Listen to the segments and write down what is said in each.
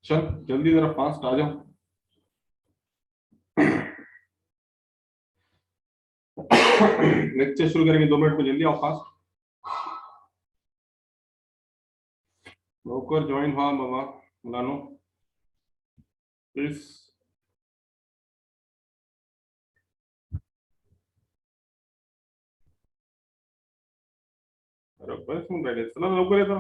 चल जल्दी जरा फास्ट आ जाओ। लेक्चर शुरू करेंगे 2 मिनट में, जल्दी आओ फास्ट। लवकर जॉइन व्हा बाबा मुलांनो प्लीज। अरे बस मिनिट राहिले, चला लवकर येतो।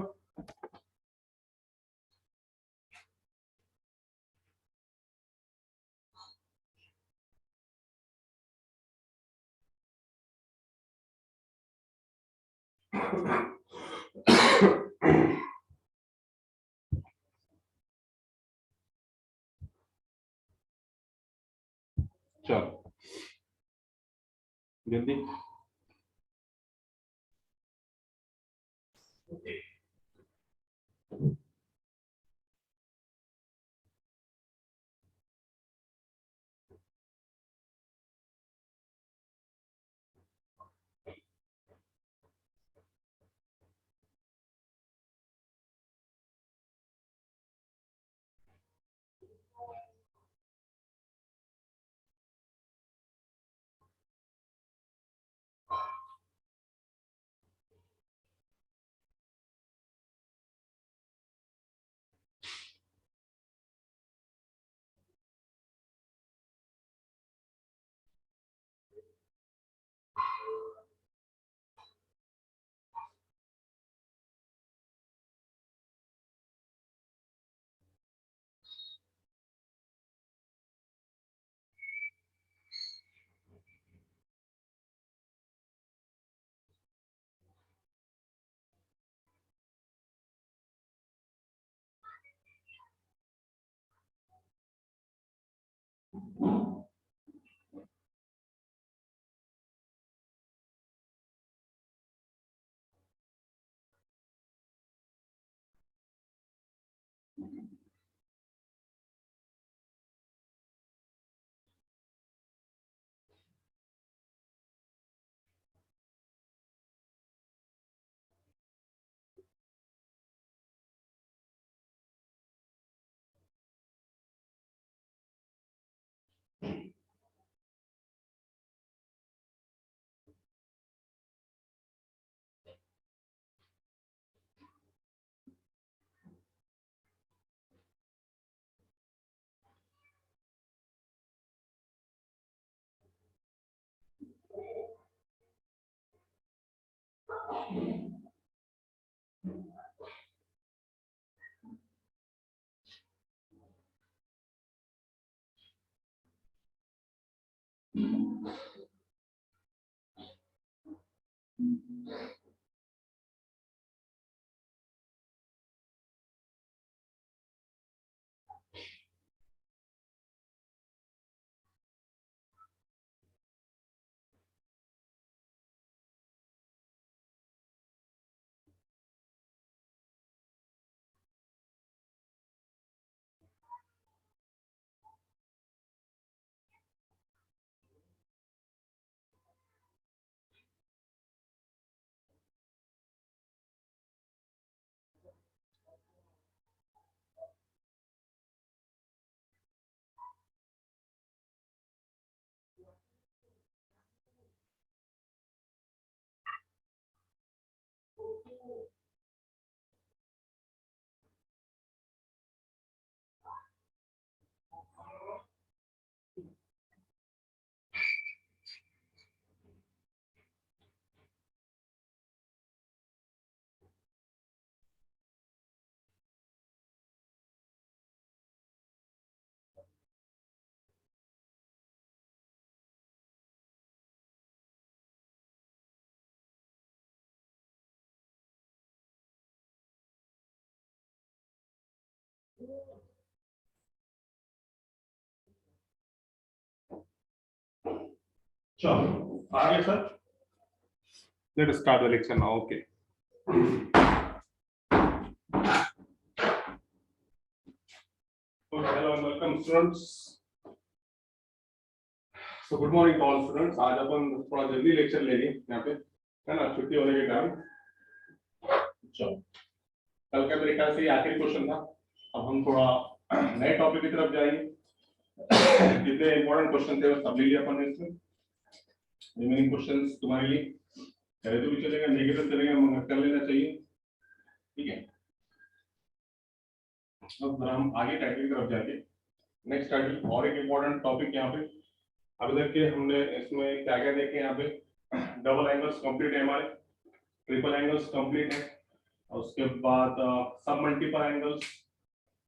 चलो जल्दी। चलो आगे sir, let us start the lecture now. Okay hello and welcome students. So good morning all students. आज अपन थोड़ा जल्दी लेक्चर लेंगे यहाँ पे, है ना, छुट्टी होने के कारण। चलो कल का मेरे ख्याल से ये आखिरी क्वेश्चन था, अब हम थोड़ा नए टॉपिक की तरफ जाएंगे। जितने इंपॉर्टेंट क्वेश्चन थे वो सब ले लिया अपन ने इसमें। रिमेनिंग क्वेश्चंस तुम्हारे लिए करे तो भी चलेगा, नेगेटिव चलेगा, मगर कर लेना चाहिए, ठीक है। अब हम आगे टाइटल की तरफ जाएंगे। नेक्स्ट टाइटल और एक इंपॉर्टेंट टॉपिक यहाँ पे अभी तक के हमने इसमें क्या क्या देखे यहाँ पे। डबल एंगल्स कंप्लीट है हमारे, ट्रिपल एंगल्स कंप्लीट है, और उसके बाद सब मल्टीपल एंगल्स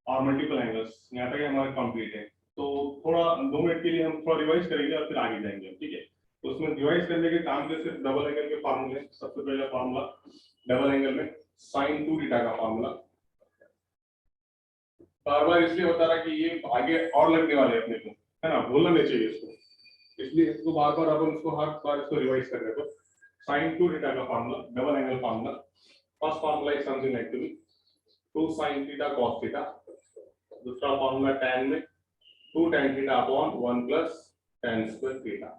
और मल्टीपल एंगल्स यहाँ तक हमारे कंप्लीट है। तो थोड़ा 2 मिनट के लिए हम थोड़ा रिवाइज करेंगे और फिर आगे जाएंगे, ठीक है। तो उसमें रिवाइज करने के काम के सिर्फ डबल एंगल के फार्मूले। सबसे पहला फार्मूला डबल एंगल में sin 2 थीटा का फार्मूला। बार बार इसलिए बता रहा कि ये आगे और लगने वाले अपने को, है ना, भूलना नहीं चाहिए इसको, इसलिए इसको बार बार अपन उसको हर बार इसको रिवाइज कर रहे हैं। sin 2 थीटा का formula, double angle formula. First formula is something like 2 sin theta cos theta. दूसरा फार्मूला tan में 2 tan theta upon 1 plus tan square theta.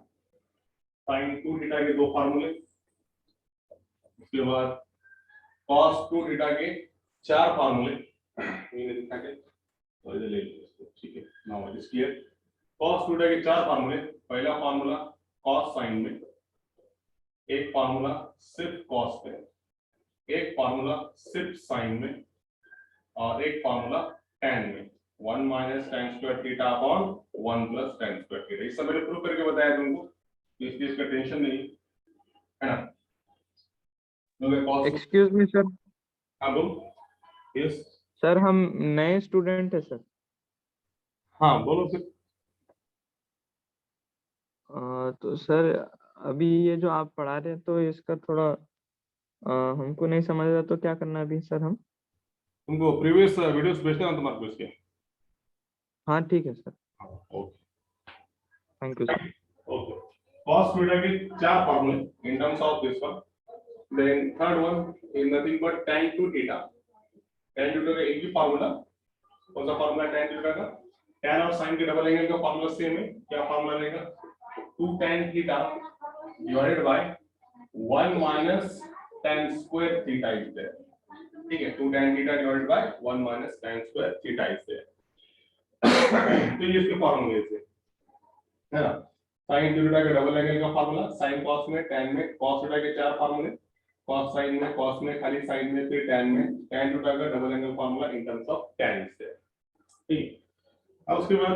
sin 2 theta के दो फार्मूले, उसके बाद cos 2 थीटा के 4 फार्मूले। ये लिखा के तो इधर ले लीजिए इसको, ठीक है। Now it is clear. cos 2 theta के 4 फार्मूले। पहला फार्मूला cos sin में, एक फार्मूला सिर्फ cos पे, एक फार्मूला सिर्फ sin में, और एक फार्मूला tan में 1 minus tan square theta upon 1 plus tan square theta. इस सब मैंने प्रूव करके बताया तुमको, इसलिए इसका टेंशन नहीं है ना। Excuse me sir. हाँ बोलो। यस सर हम नए स्टूडेंट है सर। हाँ बोलो फिर। तो सर अभी ये जो आप पढ़ा रहे हैं तो इसका थोड़ा हमको नहीं समझ रहा, तो क्या करना अभी सर हम? तुमको प्रीवियस वीडियोस भेजते हैं तुम्हारे को इसके। हाँ ठीक है sir, okay thank you sir. Okay. cos theta के 4 फार्मूले in terms of this one. Then third one is nothing but tan 2 theta. tan theta का एक ही फार्मूला, कौन सा फार्मूला tan थीटा का? tan और sin के डबल एंगल का फार्मूला सेम है। क्या फार्मूला रहेगा? 2 tan theta divided by 1 minus tan square theta is there, ठीक है। 2 tan theta divided by 1 minus tan square theta is there. तो ये इसके फार्मूले से है ना। sin थीटा का डबल एंगल का फार्मूला, sin cos में, tan में, cos थीटा के 4 फार्मूले, cos sin में, cos में, खाली sin में, फिर tan में, tan थीटा का double angle formula in terms of tan से, ठीक। अब उसके बाद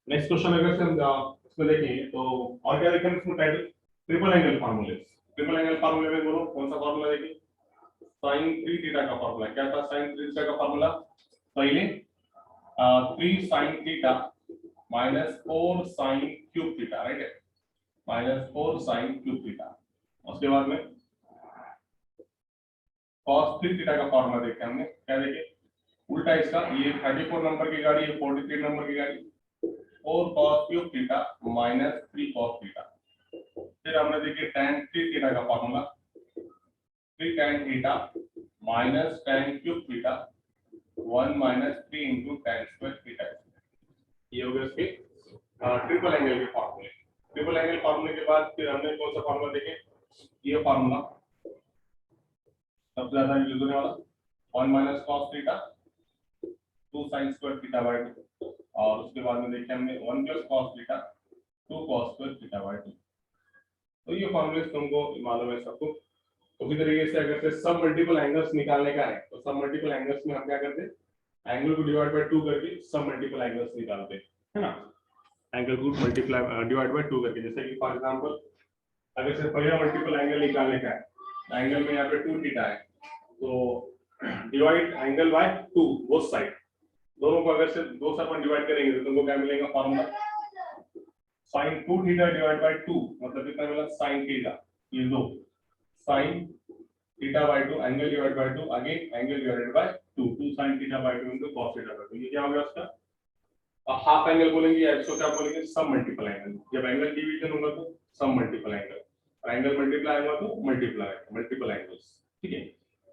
नेक्स्ट क्वेश्चन अगर से हम इसमें देखेंगे तो और क्या देखेंगे इसमें टाइटल ट्रिपल एंगल फार्मूले। ट्रिपल एंगल फार्मूले में बोलो कौन सा फार्मूला देखिए। sin 3 थीटा का फार्मूला क्या था? sin 3 थीटा का फार्मूला पहले 3 sin theta minus 4 sin cube theta, right है, माइनस 4 sin क्यूब थीटा। उसके बाद में cos 3 थीटा का फार्मूला देखे हमने, क्या देखे? उल्टा इसका, ये 34 नंबर की गाड़ी, ये 43 नंबर की गाड़ी। 4 cos cube theta minus 3 cos theta. फिर हमने देखे tan 3 थीटा का formula, 3 tan theta minus tan cube theta 1 minus 3 into tan square theta. ये हो गया इसके ट्रिपल एंगल के फार्मूले। ट्रिपल एंगल फार्मूले के बाद फिर हमने कौन सा फार्मूला देखे? ये फार्मूला सबसे ज्यादा यूज होने वाला, 1 minus cos theta 2 sin square theta by 2, और उसके बाद में देखे हमने 1 plus cos theta 2 cos square theta by 2। तो ये फार्मूले तुमको मालूम है सबको। उसी तरीके से अगर से सब मल्टीपल एंगल्स निकालने का है तो सब मल्टीपल एंगल्स में हम क्या करते हैं? एंगल को डिवाइड बाय 2 करके सब मल्टीपल एंगल्स निकालते हैं, है ना। एंगल को मल्टीप्लाई डिवाइड बाय 2 करके, जैसे कि फॉर एग्जांपल अगर से पहला मल्टीपल एंगल निकालने का है, एंगल में यहाँ पे 2 थीटा है, तो divide angle by 2 both side, दोनों को अगर से दो से अपन डिवाइड करेंगे तो तुमको क्या मिलेगा formula? sin 2 theta divide by 2 मतलब कितना मिला? sin थीटा, ये दो sin theta by 2 angle divide by 2 again angle divided by 2 2 sin theta by 2 into cos theta by 2। ये क्या हो गया उसका? अब हाफ एंगल बोलेंगे या इसको क्या बोलेंगे? सब मल्टीपल एंगल। जब एंगल डिवीजन होगा तो सब मल्टीपल एंगल, और एंगल मल्टीप्लाई होगा तो मल्टीपल एंगल्स, ठीक है।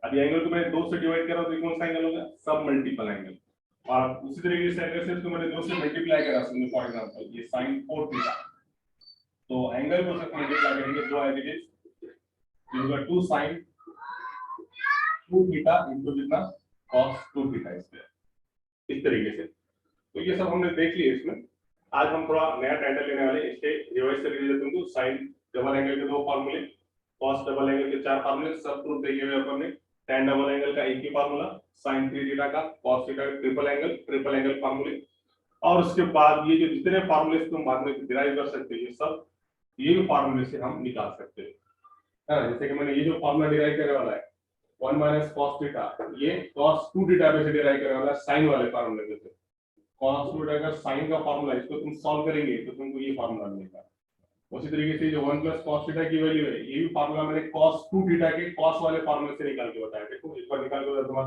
अब ये एंगल को मैंने 2 से डिवाइड करा तो कौन सा एंगल होगा? सब मल्टीपल एंगल। और उसी तरीके से अगर से इसको मैंने 2 से मल्टीप्लाई करा, समझो फॉर एग्जांपल ये sin 4 थीटा, तो एंगल को सिर्फ मल्टीप्लाई करेंगे, दो एज इट इज, ये होगा 2 sin 2 थीटा इनटू कितना? cos 2 theta. इससे इस तरीके से। तो ये सब हमने देख लिया इसमें। आज हम थोड़ा नया टाइटल लेने वाले, इसके रिवाइज करके देते तुमको। साइन डबल एंगल के 2 फार्मूले, कॉस डबल एंगल के 4 फार्मूले, सब प्रूफ देखे हुए अपन ने। tan डबल एंगल का एक ही फार्मूला, sin 3 थीटा का, cos थीटा का ट्रिपल एंगल फार्मूले, और उसके बाद ये जो जितने फार्मूले तुम बाद में डिराइव कर सकते हो, ये सब ये भी फार्मूले से हम निकाल सकते हैं। हाँ, जैसे कि मैंने ये जो फार्मूला डिराइव करने वाला है 1 माइनस cos थीटा, ये cos 2 थीटा पे से डिराइव करने वाला है साइन वाले फार्मूले से। cos 2 थीटा का साइन का फार्मूला, इसको तुम सॉल्व करेंगे तो तुमको ये फार्मूला मिलेगा। उसी तरीके से जो 1 प्लस cos थीटा की वैल्यू है, ये भी फार्मूला मैंने cos 2 थीटा के cos वाले फार्मूले से निकाल के बताया। देखो एक बार निकाल के बता दूंगा।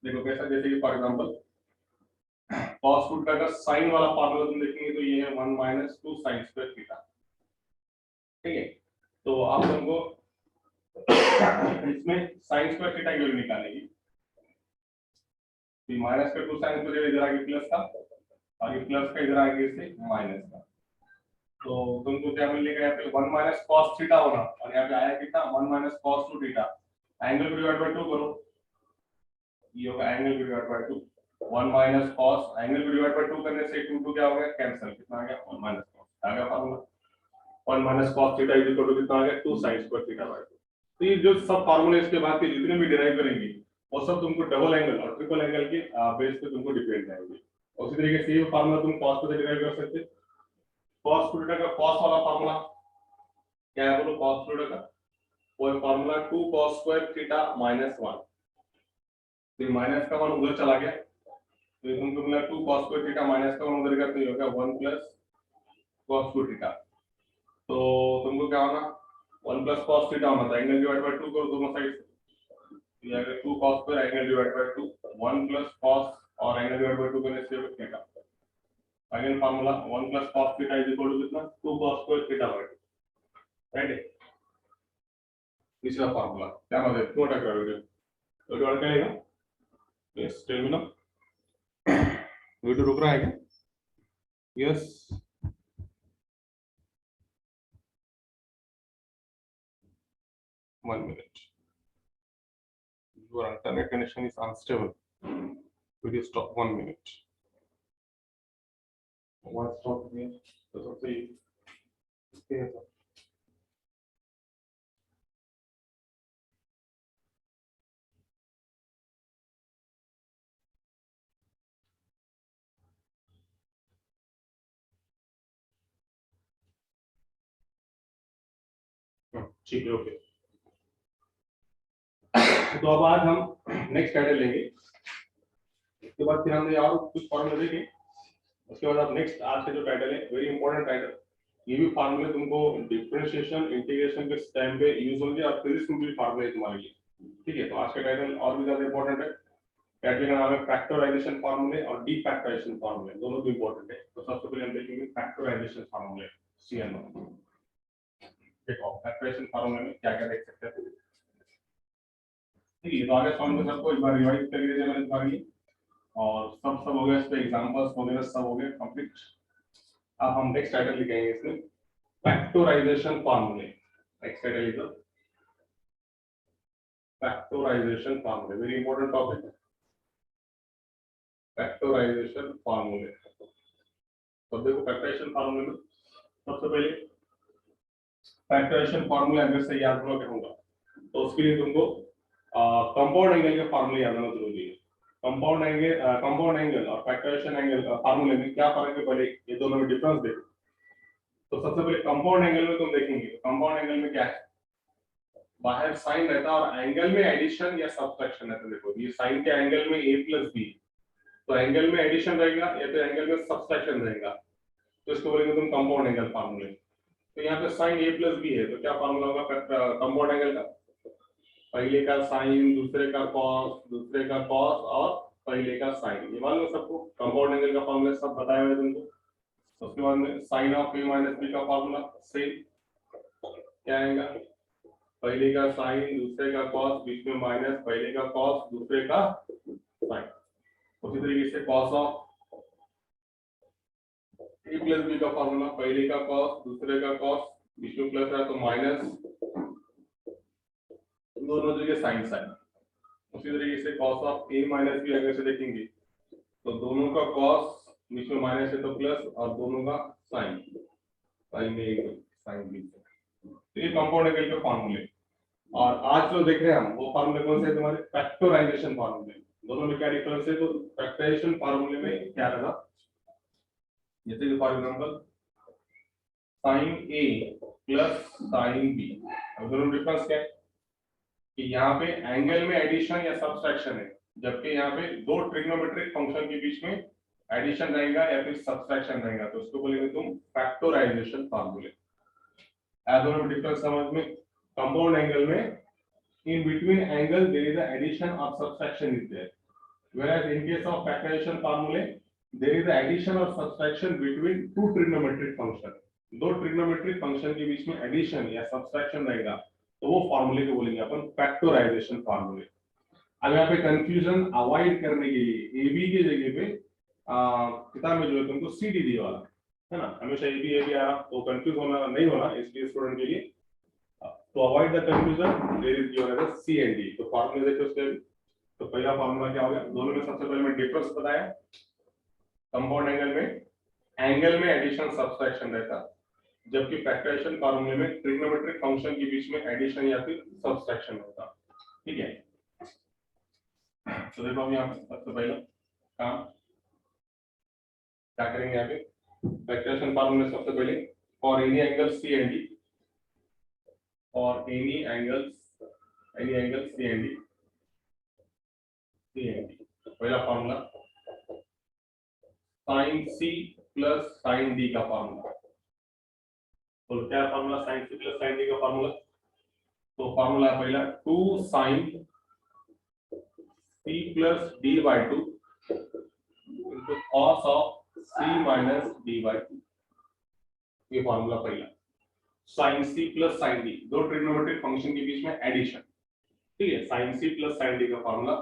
देखो कैसा, जैसे कि फॉर एग्जांपल cos 2 थीटा का साइन वाला फार्मूला तुम देखेंगे तो ये है 1 माइनस 2 sin स्क्वायर थीटा। ठीक है, तो आप तुमको इसमें sin स्क्वायर थीटा की वैल्यू निकालेगी। माइनस का 2 sin स्क्वायर इधर आगे प्लस का, आगे प्लस का इधर आगे से माइनस का, तो तुमको क्या मिलेगा यहाँ पे 1 माइनस cos थीटा होगा, और यहाँ पे आया कितना 1 माइनस cos 2 थीटा। एंगल को डिवाइड बाय 2 करो, ये होगा एंगल को divide by 2। 1 minus cos, angle को डिवाइड बाय 2 करने से 2 क्या हो गया, कैंसिल, कितना आ गया 1 माइनस cos आ गया formula. 1 minus cos theta is equal to कितना आ गया 2 sin स्क्वायर थीटा बाय 2। तो ये जो सब फार्मूले इसके बाद के जितने भी डिराइव करेंगे वो सब तुमको डबल एंगल और ट्रिपल एंगल के बेस पे तुमको डिपेंड रहेंगे। उसी तरीके से ये फार्मूला तुम cos पे डिराइव कर सकते हो। cos थीटा का cos वाला फार्मूला क्या है बोलो, cos थीटा का वो formula 2 cos square theta minus 1। फिर माइनस का 1 उधर चला गया, तो ये तुमको मिला 2 cos स्क्वायर थीटा माइनस का 1 उधर का, तो ये होगा 1 प्लस cos 2 थीटा। तो तुमको क्या होगा 1 प्लस cos थीटा होना था, एंगल डिवाइड बाय 2 करो दोनों साइड से, ये आ गया 2 cos square angle divide by 2, 1 plus cos और एंगल डिवाइड बाय 2 करने से theta. Again formula 1 plus cos theta is equal to कितना 2 cos square theta by 2, right है। तीसरा फार्मूला क्या मतलब है, क्यों अटक रहा है तो डिवाइड करेगा, yes tell me now, video रुक रहा है क्या, yes 1 minute, your internet connection is unstable, video stop 1 minute, what stop here, so say okay ठीक है ओके। तो अब आज हम नेक्स्ट टाइटल लेंगे, इसके बाद फिर हमने और कुछ फॉर्मूले देखे, उसके बाद अब नेक्स्ट आज का जो टाइटल है वेरी इंपॉर्टेंट टाइटल, ये भी फार्मूले तुमको डिफरेंशिएशन इंटीग्रेशन के टाइम पे यूज होंगे और फिजिक्स में भी फार्मूले तुम्हारे लिए, ठीक है। तो आज का टाइटल और भी ज्यादा इंपॉर्टेंट है, टाइटल का नाम है फैक्टराइजेशन फार्मूले और डीफैक्टराइजेशन फार्मूले, दोनों भी इंपॉर्टेंट है। तो सबसे पहले हम देखेंगे फैक्टराइजेशन फार्मूले CN1। देखो फैक्टराइजेशन फार्मूले में क्या क्या देख सकते हैं, ठीक है। तो आगे फॉर्मूले सबको एक बार रिवाइज कर लीजिए मैंने तुम्हारे लिए, और सब हो गया, इस पे एग्जांपल्स वगैरह सब हो गए कंप्लीट। अब हम नेक्स्ट टाइटल लिखेंगे इसमें फैक्टराइजेशन फार्मूले। नेक्स्ट टाइटल लिखो फैक्टराइजेशन फार्मूले, वेरी इंपॉर्टेंट टॉपिक है फैक्टराइजेशन फार्मूले। तो देखो फैक्टराइजेशन फार्मूले में सबसे पहले फैक्टराइजेशन फार्मूले अगर से याद रखूंगा तो उसके लिए तुमको कंपाउंड एंगल के फार्मूले याद होना जरूरी है। कंपाउंड एंगल और फैक्टराइजेशन एंगल फार्मूले में क्या फर्क है, पहले ये दोनों में डिफरेंस देखो। तो सबसे पहले कंपाउंड एंगल में तुम देखेंगे, कंपाउंड एंगल में क्या है, बाहर साइन रहता है और एंगल में एडिशन या सब्ट्रैक्शन रहता है। देखो ये साइन के एंगल में a प्लस b, तो एंगल में एडिशन रहेगा या तो एंगल में सब्ट्रैक्शन रहेगा, तो इसको बोलेंगे तुम कंपाउंड एंगल फार्मूले। तो यहाँ पे साइन a प्लस b है, तो क्या फार्मूला होगा कंपाउंड एंगल का, पहले का साइन दूसरे का कॉस दूसरे का कॉस और पहले का साइन, ये मालूम है सबको, कंपाउंड एंगल का फार्मूला सब बताया हुआ है तुमको। उसके बाद में sine of a minus b का फार्मूला सेम क्या आएगा, पहले का साइन दूसरे का कॉस बीच में माइनस, पहले का कॉस दूसरे का साइन। उसी तरीके से cos of a plus b का फार्मूला, पहले का कॉस दूसरे का कॉस बीच में प्लस है तो माइनस, दोनों जगह साइन साइन। उसी तरीके से cos of a minus b अगर से देखेंगे तो दोनों का cos बीच में माइनस है तो प्लस और दोनों का sine sine a sine b। तो ये कंपाउंड एंगल के फॉर्मूले। और आज जो देख रहे हैं हम वो फॉर्मूले कौन से है तुम्हारे फैक्टराइजेशन फॉर्मूले। दोनों में क्या डिफरेंस है तो फैक्टराइजेशन फॉर्मूले में क्या लगा जैसे कि for example sin a plus sin b। अब दोनों डिफरेंस क्या है कि यहाँ पे एंगल में एडिशन या सब्सट्रैक्शन है जबकि यहाँ पे दो ट्रिग्नोमेट्रिक फंक्शन के बीच में एडिशन रहेगा या फिर सब्सट्रैक्शन रहेगा तो उसको बोलेंगे तुम फैक्टराइजेशन फॉर्मूले। दोनों में डिफरेंस समझ में कंपाउंड एंगल में in between angle there is a addition or subtraction is there, whereas in case of factorization formula there is a addition or subtraction between two trigonometric function। दो trigonometric function के बीच में addition या subtraction रहेगा तो वो फॉर्मूले को बोलेंगे अपन फैक्टराइजेशन फॉर्मूले। अब यहाँ पे कंफ्यूजन अवॉइड करने के लिए ab की जगह पे किताब में जो है तुमको cd दिया वाला है ना, हमेशा ab आ रहा तो कंफ्यूज होना नहीं होना इसलिए स्टूडेंट के लिए to avoid the confusion there is given as C and D। तो फार्मूला देखो उसके तो पहला फार्मूला क्या हो गया दोनों में सबसे पहले मैं डिफरेंस बताया कंपाउंड एंगल में एडिशन सब्सट्रैक्शन रहता जबकि फैक्टराइजेशन फार्मूले में ट्रिग्नोमेट्रिक फंक्शन के बीच में एडिशन या फिर सब्सट्रैक्शन होता। ठीक है तो देखो हम यहाँ पे सबसे पहले काम क्या करेंगे यहाँ पे फैक्टराइजेशन फार्मूले सबसे पहले for any angle C and D or any angles C and D। पहला formula sin C plus sin D का फॉर्मूला। तो क्या formula sin C plus sin D का फॉर्मूला तो फॉर्मूला पहला 2 sin C plus D by 2 into cos of C minus D by 2। ये formula पहला sin C plus sin D दो trigonometric function के बीच में एडिशन। ठीक है sin C plus sin D का formula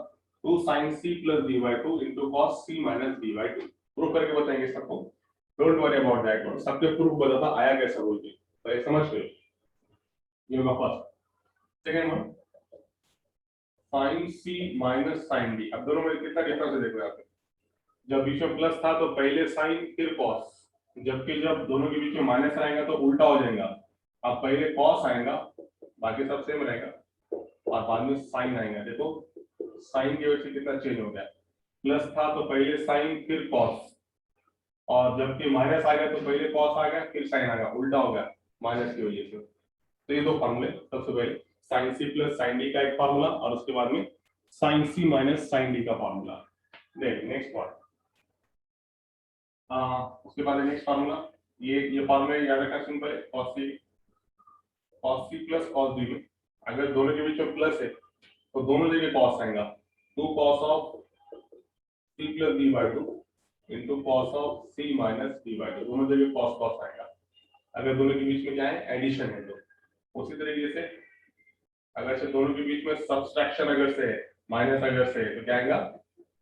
2 sin C plus D by 2 into cos C minus D by 2। Proof करके बताएंगे सबको don't worry about that one सबके प्रूफ बताता आया कैसे बोल के तो ये समझ गए। ये होगा first. Second one sin C minus sin D। अब दोनों में कितना डिफरेंस है देखो यहाँ पे जब बीच में प्लस था तो पहले sin फिर cos जबकि जब दोनों के बीच में माइनस आएगा तो उल्टा हो जाएगा। अब पहले cos आएगा बाकी सब सेम रहेगा और बाद में sin आएगा। देखो sin की वजह से कितना चेंज हो गया प्लस था तो पहले sin फिर cos और जबकि माइनस आ गया तो पहले cos आ गया फिर sin आ गया उल्टा हो गया माइनस की वजह से। तो ये दो फॉर्मूले सबसे पहले sin C plus sin D का एक फॉर्मूला और उसके बाद में sin C minus sin D का फॉर्मूला। देख नेक्स्ट पार्ट उसके बाद नेक्स्ट फार्मूला ये फार्मूला याद रखना सिंपल है cos C plus cos D में अगर दोनों के बीच में प्लस है तो दोनों जगह cos आएगा 2 cos of C plus D by 2 into cos of C minus D by 2 दोनों जगह cos आएगा अगर दोनों के बीच में क्या है एडिशन है तो। उसी तरीके से अगर से दोनों के बीच में सब्सट्रैक्शन अगर से है माइनस अगर से है तो क्या आएगा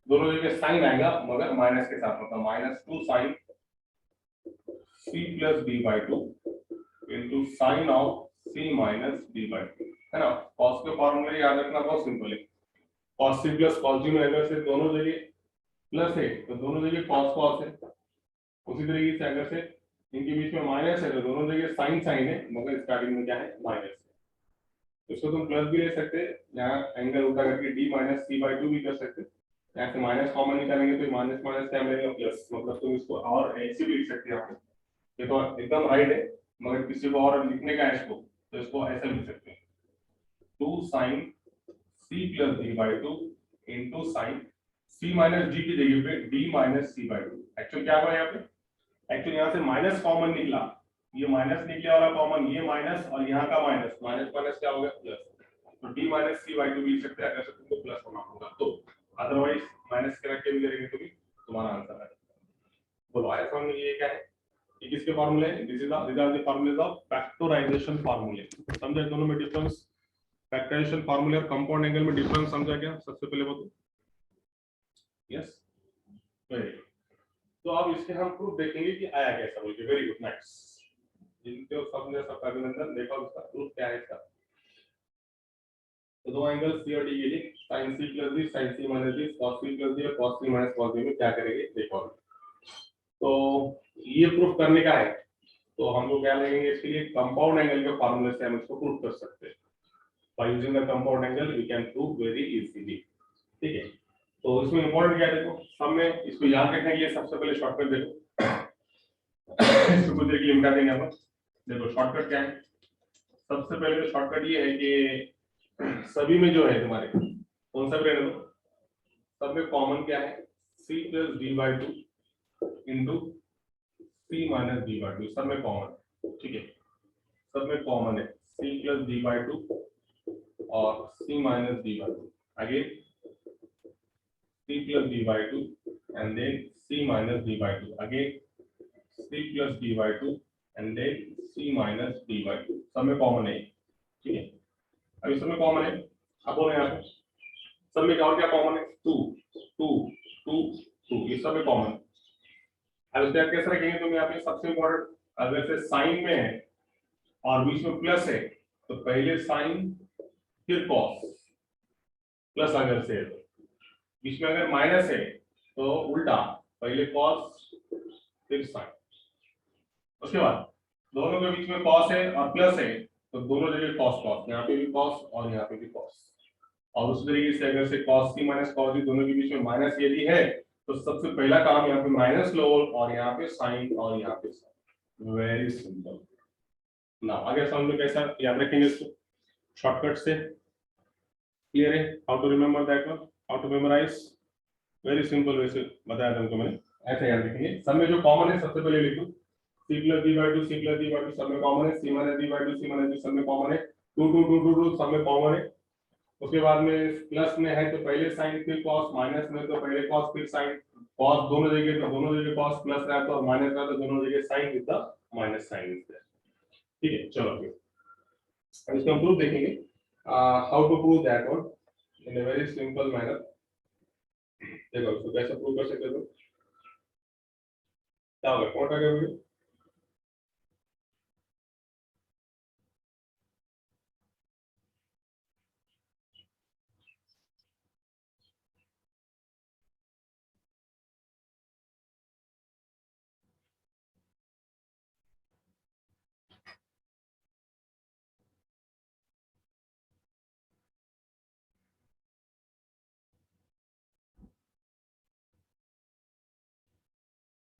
दोनों जगह साइन आएगा मगर माइनस के साथ मतलब -2 sin C plus D by 2 into sin of C minus D by 2 है ना। cos के फॉर्मूले याद रखना बहुत सिंपल है cos C plus cos D में अगर से दोनों जगह प्लस है तो दोनों जगह cos है। उसी तरीके से अगर से इनके बीच में माइनस है तो दोनों जगह sin है मगर स्टार्टिंग में क्या है माइनस है। इसको तुम प्लस भी ले सकते हैं यहाँ एंगल उल्टा करके D माइनस C by 2 भी कर सकते हैं। यहाँ से माइनस कॉमन निकालेंगे तो माइनस माइनस क्या मिलेगा प्लस मतलब तुम इसको और ऐसे भी लिख सकते हो। ये तो एकदम राइट है मगर किसी को और लिखने का है इसको तो इसको ऐसे लिख सकते हैं 2 sin C plus D by 2 into sin C minus D की जगह पे D minus C by 2। Actually क्या हुआ यहाँ पे एक्चुअली यहाँ से माइनस कॉमन निकला ये माइनस निकले वाला कॉमन ये माइनस और यहाँ का माइनस माइनस क्या हो गया प्लस तो D माइनस C by 2 भी लिख सकते हैं अगर से तुमको प्लस होना होगा तो अदरवाइज माइनस के रख के भी करेंगे तो भी तुम्हारा आंसर है। बोलो आया समझ में ये क्या है ये किसके फार्मूले हैं these are the formulas of factorization formulae। समझा दोनों में डिफरेंस फैक्टराइजेशन फार्मूले और कंपाउंड एंगल में डिफरेंस समझा क्या सबसे पहले बताओ यस वेरी गुड। तो अब इसके हम प्रूफ देखेंगे कि आया कैसा बोल के वेरी गुड नेक्स्ट जिनके सबने सबका अभिनंदन देखो इसका प्रूफ क्या है इसका। तो दो एंगल C और D के लिए sin C plus this sin c minus this cos c plus d और cos c minus cos d में क्या करेंगे देखो। तो ये प्रूफ करने का है, तो हमको क्या लगेंगे इसके लिए, कंपाउंड एंगल के फार्मूले से हम इसको प्रूव कर सकते हैं। By using the compound angle we can prove very easily. ठीक है, तो इसमें इंपॉर्टेंट क्या है देखो, सब में इसको याद रखने के लिए सबसे पहले शॉर्टकट देखो। इसको कुछ देर के लिए मिटा देंगे अपन। देखो शॉर्टकट क्या है, सबसे पहले तो शॉर्टकट ये है कि सभी में जो है तुम्हारे कौन सा ब्रेड है, सब में कॉमन क्या है, c plus d by 2 into c minus d by 2, सब में कॉमन। ठीक है, सब में कॉमन है c plus d by 2 और c minus d by 2, again c plus d by 2 and then c minus d by 2, again c plus d by 2 and then c minus d by 2, सब में common है। ठीक है, अभी सब में common है, अब बोले यहाँ पे सब में और क्या कॉमन है, 2 2 2 2, ये सब में कॉमन। अब इसका कैसे रखेंगे तुम यहाँ पे, सबसे इंपॉर्टेंट, अगर से साइन में है और बीच में प्लस है तो पहले साइन फिर कॉस, प्लस अगर से बीच में अगर माइनस है तो उल्टा, पहले कॉस फिर साइन। उसके बाद दोनों के बीच में कॉस है और प्लस है तो दोनों जगह कॉस कॉस, यहाँ पे भी कॉस और यहाँ पे भी कॉस। और उस तरीके से अगर से कॉस सी माइनस कॉस डी दोनों के बीच में माइनस यदि है तो सबसे पहला काम यहाँ पे माइनस लो और यहाँ पे साइन और यहाँ पे साइन, वेरी सिंपल। ना आगे समझ लो कैसा याद रखेंगे इसको शॉर्टकट से, क्लियर है, how to remember that one, how to memorise, very simple वैसे बताया तुमको मैंने, ऐसे याद रखेंगे। सब में जो कॉमन है सबसे पहले लिखो c plus d by 2 c plus d by 2 सब में कॉमन है, c minus d by 2 c minus d सब में कॉमन है, 2 2 2 2 2 सब में कॉमन है। उसके बाद में प्लस में है तो पहले साइन फिर कॉस, माइनस में तो पहले कॉस फिर साइन, कॉस दोनों जगह तो दोनों जगह कॉस प्लस रहता है और माइनस रहता है दोनों जगह sine with the minus sign is there. ठीक है, चलो फिर अब इसको हम प्रूफ देखेंगे, how to prove that one in a very simple manner. देखो इसको कैसे प्रूव कर सकते हो, क्या होगा, कौन सा वीडियो,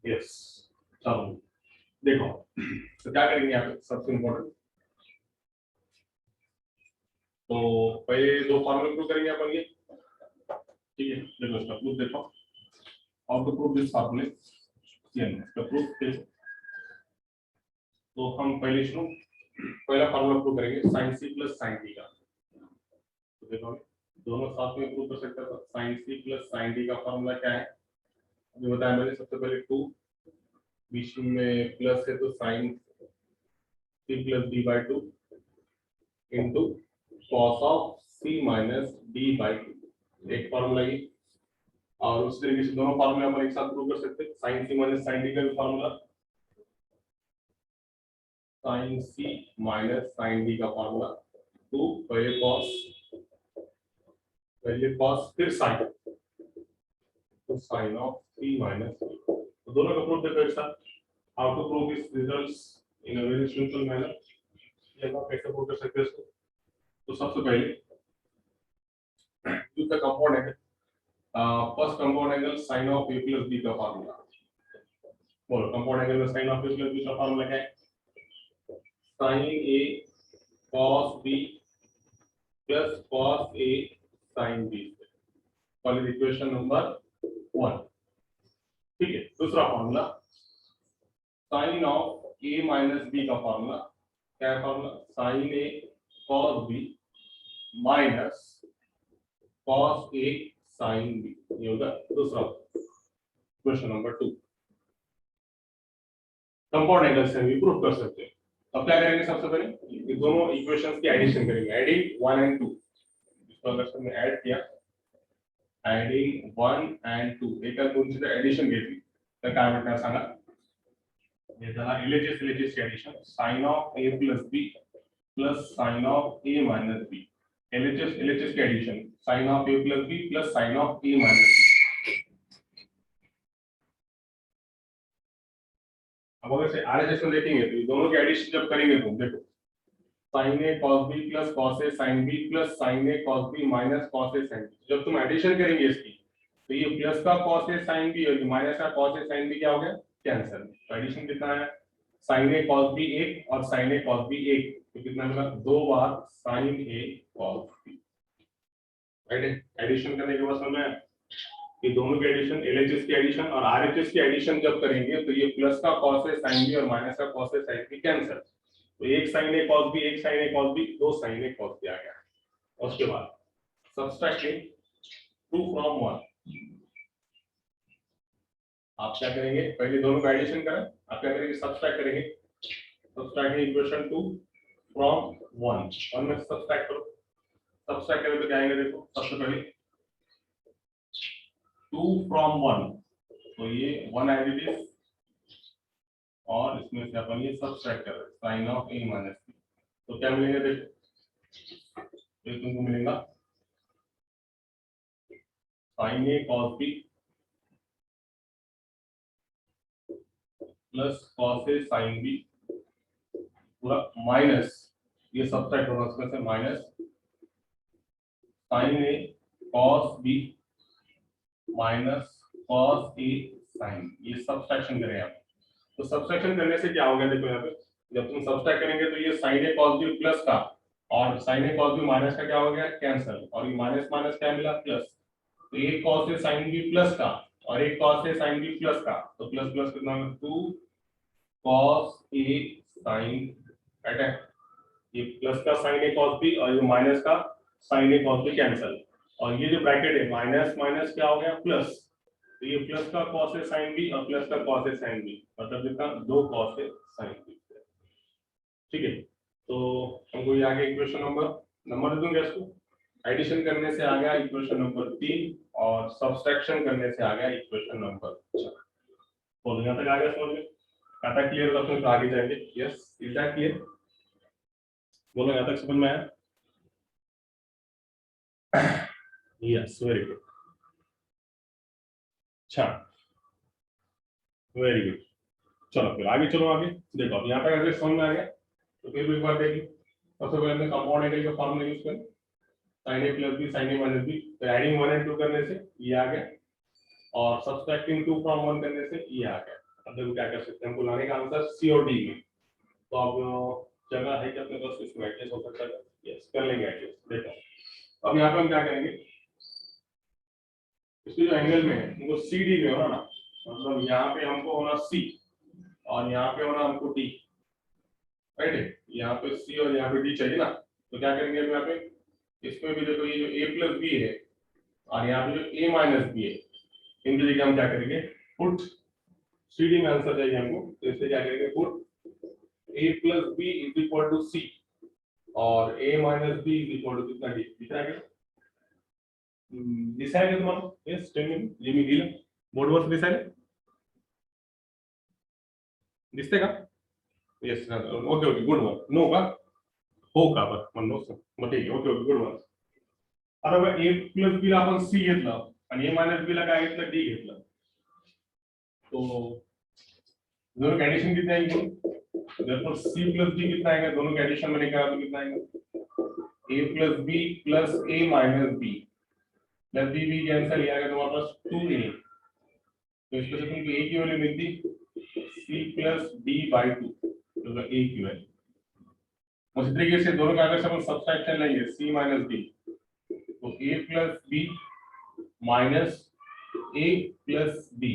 यस चलो देखो, तो क्या करेंगे यहाँ पे सबसे इम्पोर्टेंट, तो पहले दो फॉर्मूले प्रूव करेंगे अपन ये। ठीक है, देखो इसका प्रूफ देखो, हाउ टू प्रूव दिस फॉर्मूले, इसका प्रूफ देखो। तो हम पहले शुरू, पहला फॉर्मूला प्रूव करेंगे sin c plus sin d का। तो देखो दोनों साथ में प्रूव कर सकते हैं, sin c plus sin d का फॉर्मूला क्या है, अभी बताया मैंने। सबसे पहले 2 बीच में प्लस है तो sin c plus d by 2 into cos of c minus d by 2, एक फॉर्मूला ये। और उस तरीके से दोनों फार्मूले अपन एक साथ प्रूव कर सकते हैं, sin c minus sin d का भी formula, sin c minus sin d का फार्मूला 2 पहले cos फिर sin, तो sin of c minus d, तो दोनों का प्रूफ देखो एक साथ। How to prove this results in a very simple manner, ये आप कैसे प्रूव कर सकते हैं इसको। तो सबसे पहले use the compound angle, first compound angle sin of a plus b का फार्मूला, बोलो कंपाउंड एंगल में sin of a plus b का फार्मूला क्या है, sin a cos b plus cos a sin b, वाली इक्वेशन नंबर 1। ठीक है, दूसरा formula sin of a minus b का फार्मूला क्या है, formula sin a cos b minus cos a sin b, ये होगा दूसरा क्वेश्चन नंबर 2। कंपाउंड एंगल से भी प्रूव कर सकते हैं। अब क्या करेंगे, सबसे पहले ये दोनों इक्वेशंस की एडिशन करेंगे, एडिंग 1 and 2। इसको अगर हमने ऐड किया, एडिंग 1 and 2 एका दोनची एडिशन घेतली तर काय भेटणार सांगा, हे झाला LHS ची addition, sin of a plus b plus sin of a minus b, LHS की addition sine of a plus b plus sine of a minus b. अब अगर से आर एस देखेंगे तो दोनों के एडिशन जब करेंगे तो देखो sign a cos b plus cos a sine B plus sign a cos b minus cos a sine B. जब तुम एडिशन करेंगे इसकी तो ये प्लस का कॉस ए साइन बी और माइनस का कॉस ए साइन बी क्या हो गया, कैंसिल। तो एडिशन कितना है, साइन ए कॉस बी 1 और साइन ए कॉस बी 1, तो कितना मिला, 2 बार sign a cos B. Right, addition करने के बाद समझ में ये दोनों के एडिशन, एलएचएस की एडिशन और आरएचएस की एडिशन जब करेंगे तो ये प्लस का कॉस ए साइन बी और माइनस का cos a sine B cancel. तो एक साइन ए कॉस बी, एक साइन ए कॉस बी, दो साइन ए कॉस बी आ गया। उसके बाद सब्सट्रैक्टिंग 2 फ्रॉम 1, आप क्या करेंगे, पहले दोनों का एडिशन करें, आप क्या करेंगे, सब्सट्रैक्ट करेंगे। सब्सट्रैक्टिंग इक्वेशन 2 फ्रॉम 1, 1 में सब्सट्रैक्ट करो। सब्सट्रैक्ट करें तो क्या आएगा, देखो सबसे पहले 2 फ्रॉम 1, तो ये 1 एज इट इज और इसमें से अपन ये सब्सट्रैक्ट कर रहे हैं sine of a minus b. तो क्या मिलेगा, देखो ये तुमको मिलेगा sine a cos b plus cos a sine b पूरा माइनस ये सब्सट्रैक्ट होगा उसमें से minus sine a cos b minus cos a sine, ये सब्सट्रैक्शन करें आप। तो सब्सट्रैक्शन करने से क्या होगा, देखो यहाँ पे जब तुम सब्सट्रैक्ट करेंगे तो ये sign a cos b plus का और sign a cos b minus का क्या हो गया, कैंसिल, और ये माइनस माइनस क्या मिला, प्लस। तो एक cos a sine B plus का और एक cos a sine B plus का, तो प्लस प्लस कितना होगा, 2 कॉस ए साइन, राइट है, ये प्लस का साइन ए कॉस बी और ये माइनस का sign a cos B cancel, और ये जो ब्रैकेट है माइनस माइनस क्या हो गया, प्लस। तो ये प्लस का कॉस ए साइन बी और प्लस का कॉस ए साइन बी, मतलब कितना, 2 कॉस ए साइन बी। ठीक है, तो हमको ये आ गया इक्वेशन नंबर दे दूंगा इसको, एडिशन करने से आ गया इक्वेशन नंबर 3 और सब्सट्रैक्शन करने से आ गया इक्वेशन नंबर 4। तो यहाँ तक आ गया समझ में, आता क्लियर होगा तो आगे जाएंगे। यस, इज दैट क्लियर, बोलो यहाँ तक समझ में आया। यस, वेरी गुड, अच्छा वेरी गुड। चलो फिर आगे चलो, आगे देखो, अब यहाँ तक अगर समझ में आ गया तो फिर भी एक बार देख लो। सबसे पहले हमने कंपाउंड एंगल का फॉर्मूला यूज करें, sin a plus b sin a minus b, तो एडिंग 1 एंड 2 करने से ये आ गया और सब्सट्रैक्टिंग 2 फ्रॉम 1 करने से ये आ गया। अब देखो क्या कर सकते हैं, हमको लाने का आंसर सी और डी में, तो अब जगह है कि अपने पास इसमें एडजस्ट हो सकता है, यस कर लेंगे एडजस्ट। देखो अब यहाँ पे हम क्या करेंगे, इसके जो एंगल में है उनको सी डी में होना ना, मतलब यहाँ पे हमको होना सी और यहाँ पे होना हमको डी, राइट है, यहाँ पे सी और यहाँ पे डी चाहिए ना। तो क्या करेंगे यहाँ पे, इसमें भी देखो ये जो a प्लस बी है और यहाँ पे जो a माइनस बी है, इनकी जगह हम क्या करेंगे, पुट सी डी में आंसर चाहिए हमको, तो इससे क्या करेंगे, put a plus b is equal to c और a minus b is equal to कितना, डी। दिख रहा है क्या, दिख रहा है क्या तुम्हारा, yes tell me Jimmy Gill board work दिख रहा है, दिखते का, yes okay okay good work, no का हो का बस म्हणलो मग ठीक आहे, ओके ओके गुड वर्क। आता बघा a प्लस b ला आपण c घेतलं आणि a माइनस b ला काय घेतलं, d घेतलं, तो दोनों का एडिशन कितना आएगा, therefore c प्लस d कितना आएगा, दोनों का एडिशन में निकाला तो कितना आएगा, a plus b plus a minus b plus b b cancel, ये आएगा तुम्हारे पास 2a, तो इसमें से तुमको a की वैल्यू मिलती c प्लस d बाय 2, तो a की वैल्यू उसी तरीके से दोनों का अगर हम सब्सट्रैक्शन लेंगे c माइनस d, तो a plus b minus a plus b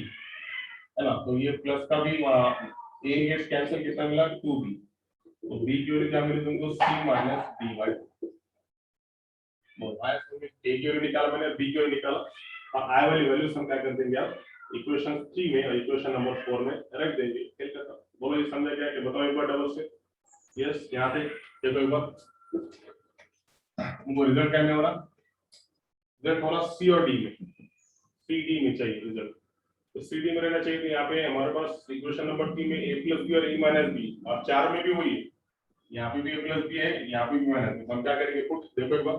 है ना, तो ये प्लस का भी a गेट्स कैंसिल, कितना मिला 2b, तो b की वैल्यू क्या मिली तुमको, c माइनस d बाय 2। बोल आया समझ में, a की वैल्यू निकाला मैंने, b की वैल्यू निकाला, और i वाली वैल्यू हम क्या कर देंगे, आप इक्वेशन 3 में और इक्वेशन नंबर 4 में रख देंगे। क्या करता, बोलो ये समझ गया कि, बताओ एक बार डबल से, यस यहाँ पे देखो एक बार वो रिजल्ट क्या हो रहा, रिजल्ट हो रहा सी और डी में, सी डी में चाहिए रिजल्ट, तो सी डी में रहना चाहिए। तो यहाँ पे हमारे पास इक्वेशन नंबर 3 में a प्लस बी और a माइनस बी, और 4 में भी वही है, यहाँ पे भी a प्लस बी है, यहाँ पे भी माइनस बी, हम क्या करेंगे, पुट देखो एक बार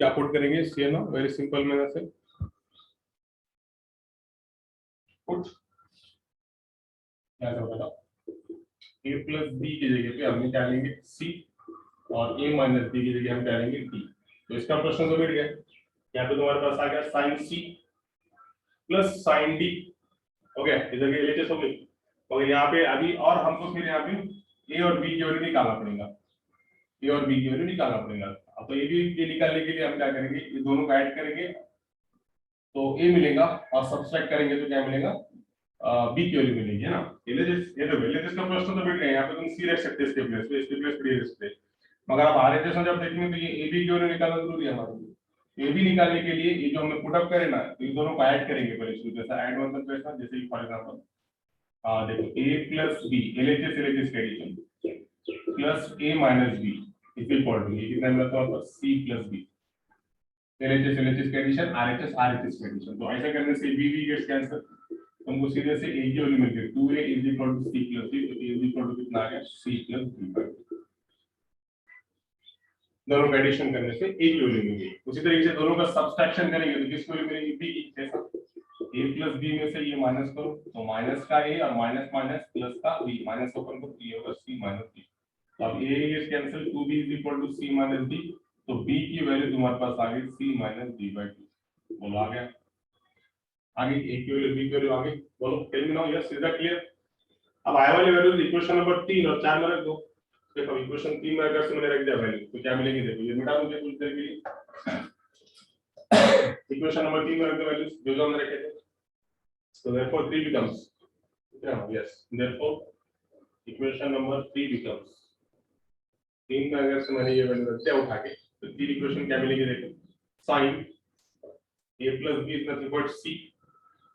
क्या पुट करेंगे c n very simple manner से पुट क्या होगा ए प्लस बी की जगह पे हमने क्या लेंगे सी और ए माइनस बी की जगह हम क्या लेंगे डी। तो इसका प्रश्न तो मिट गया। यहाँ पे तुम्हारे पास आ गया sine c plus sine d हो गया, इधर के एलएचएस हो गई। और यहाँ पे अभी और हमको फिर यहाँ पे ए और बी की वैल्यू निकालना पड़ेगा, ए और बी की वैल्यू निकालना पड़ेगा। अब तो ए बी के निकालने के लिए हम क्या करेंगे, ये दोनों को ऐड करेंगे तो ए मिलेगा और सब्सट्रैक्ट करेंगे तो क्या मिलेगा बी की वैल्यू मिलेगी, है ना। एलएचएस ये तो एलएचएस का प्रश्न तो मिट गया। यहाँ पे तुम सी रख सकते हो इसके प्लेस पे, इसके प्लेस पे डी रख सकते हो। मगर आप आरएचएस में जब देखेंगे तो ये ए बी की वैल्यू निकालना जरूरी है हमारे लिए। ए बी निकालने के लिए ये जो हमने पुट अप करे ना, तो ये दोनों को ऐड करेंगे पहले शुरू जैसा ऐड मतलब कैसा, जैसे कि फॉर एग्जांपल देखो a plus b LHS LHS का addition plus a minus b is equal to, ये कितना मिला था आपको c plus b LHS LHS का एडिशन आरएचएस आरएचएस का एडिशन। तो ऐसा करने से b b गेट्स कैंसिल, तुमको सीधे से a की वैल्यू मिल गई 2a is equal to c plus b, तो a इज इक्वल टू कितना आ गया c प्लस b। दोनों का एडिशन करने से a की वैल्यू मिल गई। उसी तरीके से दोनों का सब्सट्रैक्शन करेंगे तो किसकी वैल्यू मिलेगी b की। जैसा a प्लस बी में से ये माइनस करो तो माइनस का a और माइनस माइनस प्लस का b, माइनस ओपन करो तो ये होगा c माइनस b। अब a is cancel 2b is equal to c minus b, तो b की वैल्यू तुम्हारे पास आ गई c माइनस b बाय 2। बोलो आ गया आगे a की वैल्यू b की वैल्यू आगे बोलो tell me now, yes is that clear. अब आए वाली वैल्यू इक्वेशन नंबर 3 और 4 में रख दो। देखो इक्वेशन 3 में अगर से मैंने रख दिया वैल्यू तो क्या मिलेगी, देखो ये मिटा दूंगा कुछ देर के लिए। इक्वेशन नंबर 3 में रख दो वैल्यूज जो हमने रखे थे। So therefore 3 becomes, yes, therefore equation number 3 becomes, 3 में अगर से मैंने ये वैल्यू रख दिया उठा के तो 3 इक्वेशन क्या मिलेगी देखो, sin a plus b is nothing but c,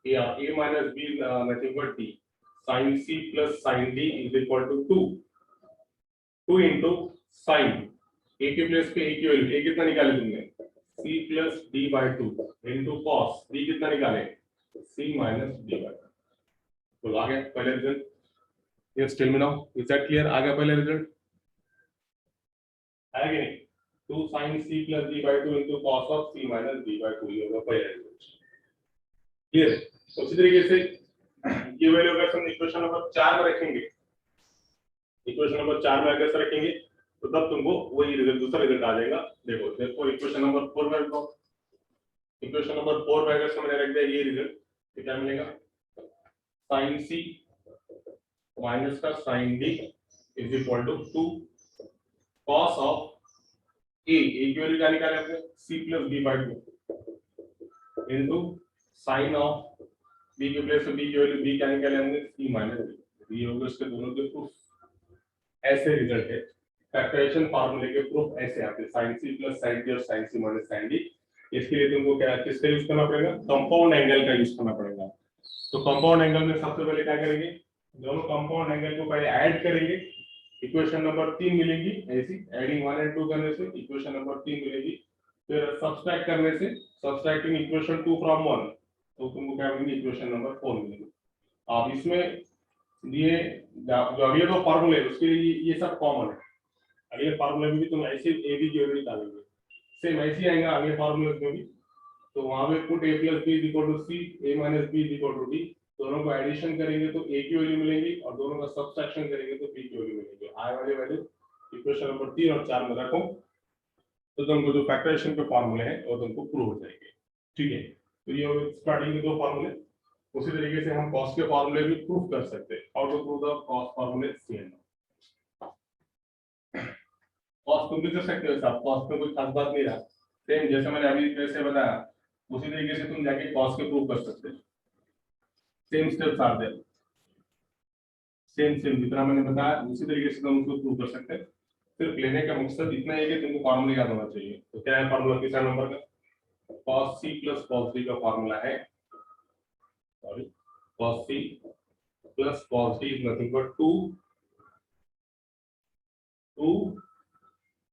a minus b is nothing but d, sin c plus sin d is equal to 2 into sin a के प्लेस पे a की वैल्यू a कितना निकाले तुमने c plus d by 2 into cos d कितना निकाले c minus d by 2। तो आ गया पहले result. Yes tell me now is that clear. आ गया पहले रिजल्ट आया कि नहीं, 2 sin c plus d by 2 into cos of c minus d by 2 ये होगा पहला रिजल्ट। क्लियर है। उसी तरीके से ये वैल्यू अगर हम इक्वेशन नंबर 4 में रखेंगे, इक्वेशन नंबर 4 में अगर से रखेंगे तो तब तुमको वही रिजल्ट दूसरा रिजल्ट आ जाएगा। देखो देखो इक्वेशन नंबर 4 में रखो, इक्वेशन नंबर 4 में अगर से मैंने रख दिया ये रिजल्ट तो क्या मिलेगा, sin c माइनस का sin d is equal to 2 cos of a की वैल्यू क्या निकाले हमने c plus b by 2 into sin of b के प्लेस पे b की वैल्यू b क्या निकाले हमने c माइनस b। ये होगा इसके दोनों के प्रूफ। ऐसे रिजल्ट है फैक्टराइजेशन फार्मूले के प्रूफ ऐसे आते हैं, sin c plus sin d और sin c minus sin d। इसके लिए तुमको क्या किसका यूज करना पड़ेगा, कंपाउंड एंगल का यूज करना पड़ेगा। तो कंपाउंड एंगल में सबसे पहले क्या करेंगे, दोनों कंपाउंड एंगल को पहले ऐड करेंगे, इक्वेशन नंबर 3 मिलेगी ऐसी एडिंग 1 एंड 2 करने से इक्वेशन नंबर 3 मिलेगी। फिर सब्सट्रैक्ट करने से सब्सट्रैक्टिंग इक्वेशन 2 फ्रॉम 1 तो तुमको क्या मिलेगी इक्वेशन नंबर 4 मिलेगी। अब इसमें ये जो अगले दो फार्मूले उसके लिए ये सब कॉमन है। अगले फार्मूले में भी तुम ऐसे ए बी की वैल्यू निकालेंगे, सेम ऐसे ही आएगा अगले फार्मूले में भी। तो वहां पे put a plus b is equal to c, a minus b is equal to d, दोनों को एडिशन करेंगे तो a की वैल्यू मिलेगी और दोनों का सब्सट्रैक्शन करेंगे तो b की वैल्यू मिलेगी। आए वाले वैल्यू इक्वेशन नंबर 3 और 4 में रखो तो तुमको जो फैक्टराइजेशन के फार्मूले हैं वो तुमको प्रूव हो जाएंगे। ठीक है, तो ये स्टार्टिंग के दो फार्मूले। उसी तरीके से हम कॉस के फार्मूले भी प्रूव कर सकते हैं। How to prove the cos फार्मूले, सेम कॉस तुम भी कर सकते हो साहब, कॉस में कोई खास बात नहीं रहा। सेम जैसे मैंने अभी जैसे बताया उसी तरीके से तुम जाके कॉस के प्रूव कर सकते हो। Same steps are there, same जितना मैंने बताया उसी तरीके से तुम उसको प्रूव कर सकते हैं। सिर्फ लेने का मकसद इतना है कि तुमको फार्मूला याद होना चाहिए। तो क्या है फार्मूला तीसरा नंबर का, cos c plus cos d का फार्मूला है, sorry cos c plus cos d is nothing but 2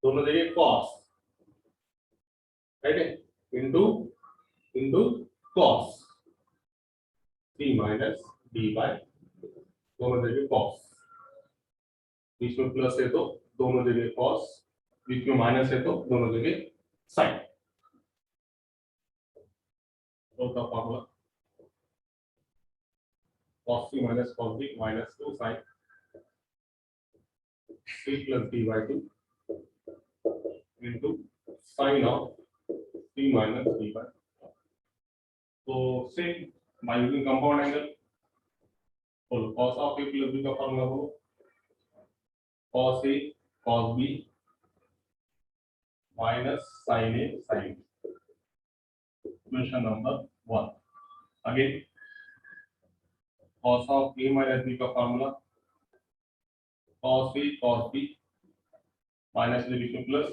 दोनों जगह cos, राइट है, into cos c minus d by दोनों जगह cos, बीच में प्लस है तो दोनों जगह cos, बीच में माइनस है तो दोनों जगह sin। का formula cos c minus cos b minus 2 sin c plus d by 2 into sin of c minus d by 2. So same by using compound angle, बोलो cos of a plus b का formula बोलो cos a cos b minus sin a sin b. Equation number 1. Again cos of a minus b का formula cos a cos b minus ले लिखो plus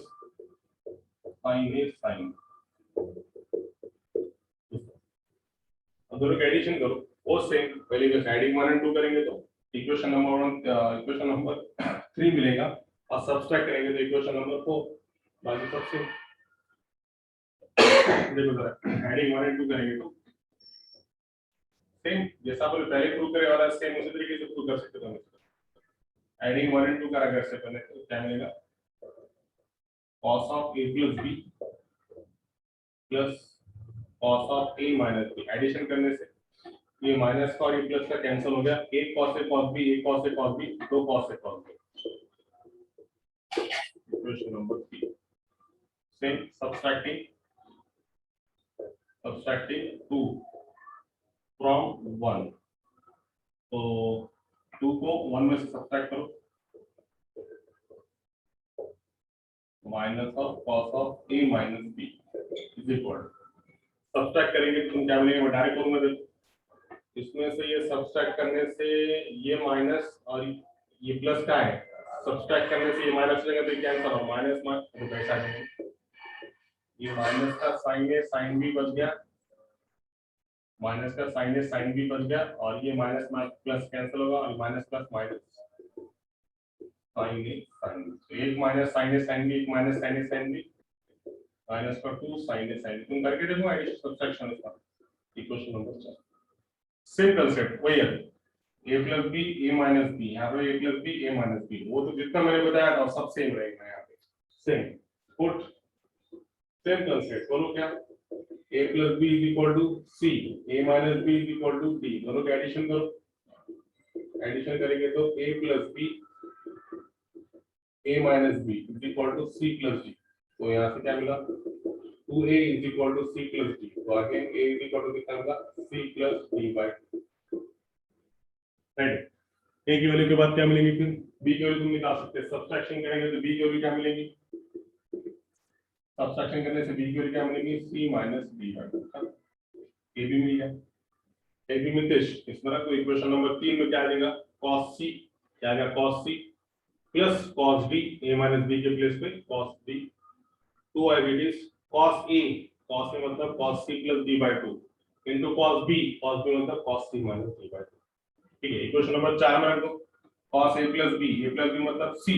sin a sin b. अब दोनों का addition करो वो सेम पहले जैसे एडिंग 1 एंड 2 करेंगे तो इक्वेशन नंबर 1 इक्वेशन नंबर 3 मिलेगा और सब्सट्रैक्ट करेंगे तो इक्वेशन नंबर 4 बाकी सब सेम। देखो जरा एडिंग 1 एंड 2 करेंगे तो सेम जैसा अपन पहले प्रूव करे वाला सेम उसी तरीके से प्रूव कर सकते हो। एडिंग 1 एंड 2 करा कर से पहले तो क्या मिलेगा cos of a plus b plus cos of a minus b addition करने से ये माइनस का और ये प्लस का कैंसिल हो गया एक cos a cos b एक cos a cos b दो cos a cos b। Equation number 3 same subtracting 2 from 1 तो 2 को 1 में से सब्ट्रैक्ट करो minus of cos of a minus b is equal subtract करेंगे तो तुम क्या मिलेगा मैं डायरेक्ट करूंगा देखो इसमें से ये सब्ट्रैक्ट करने से ये माइनस और ये प्लस का है सब्ट्रैक्ट करने से ये माइनस लेगा तो क्या आंसर हो माइनस तो कैसा है ये माइनस का साइन है साइन भी बच गया माइनस का साइन है साइन भी बच गया और ये माइनस प्लस कैंसिल होगा और माइनस प्लस माइनस साइन है साइन तो एक माइनस साइन है साइन भी एक माइनस साइन है साइन भी माइनस का 2 साइन है साइन तुम करके देखो एडिशन सब्ट्रैक्शन इसका इक्वेशन नंबर 4 सेम कांसेप्ट वही है a plus b a minus b यहाँ पे a plus b a minus b वो तो जितना मैंने बताया था सब सेम रहेगा यहाँ पे सेम पुट सेम कांसेप्ट बोलो क्या a plus b is equal to c a minus b is equal to d दोनों का एडिशन करो एडिशन करेंगे तो a plus b a minus b is equal to c plus d तो यहाँ से क्या मिला 2a is equal to c plus d तो again a is equal to कितना होगा c plus d by 2 right a की वैल्यू के बाद क्या मिलेंगी फिर b की वैल्यू तुम निकाल सकते हैं सब्ट्रैक्शन करेंगे तो b की वैल्यू क्या मिलेगी सब्ट्रैक्शन करने से b की वैल्यू क्या मिलेगी c minus d by 2 a भी मिल गया a भी मितेश इसमें रखो इक्वेशन नंबर 3 में क्या आ जाएगा cos c क्या आ गया cos c plus cos d a minus b के प्लेस पे cos d 2 as it is cos a cos में मतलब cos c plus d by 2 into cos b मतलब cos c minus d by 2 ठीक है equation number 4 में रख दो cos a plus b मतलब c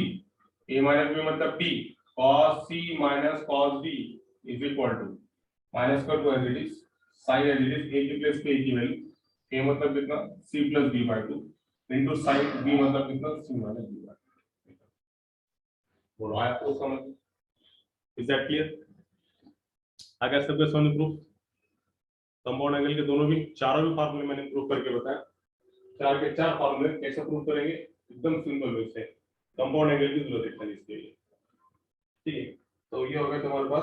a minus b मतलब d cos c minus cos d is equal to minus कर दो as it is sin as it is a की प्लेस पे a की वैल्यू a मतलब कितना c plus d by 2 into sin b मतलब कितना c minus d by 2 बोलो आया तो समझ इज दैट क्लियर अगर सबके समझ प्रूफ कंपाउंड एंगल के दोनों भी चारों भी फार्मूले मैंने प्रूफ करके बताया चार के चार फार्मूले कैसे प्रूव करेंगे एकदम सिंपल वे से कंपाउंड एंगल की जरूरत है इसके लिए ठीक है तो ये हो गया तुम्हारे पास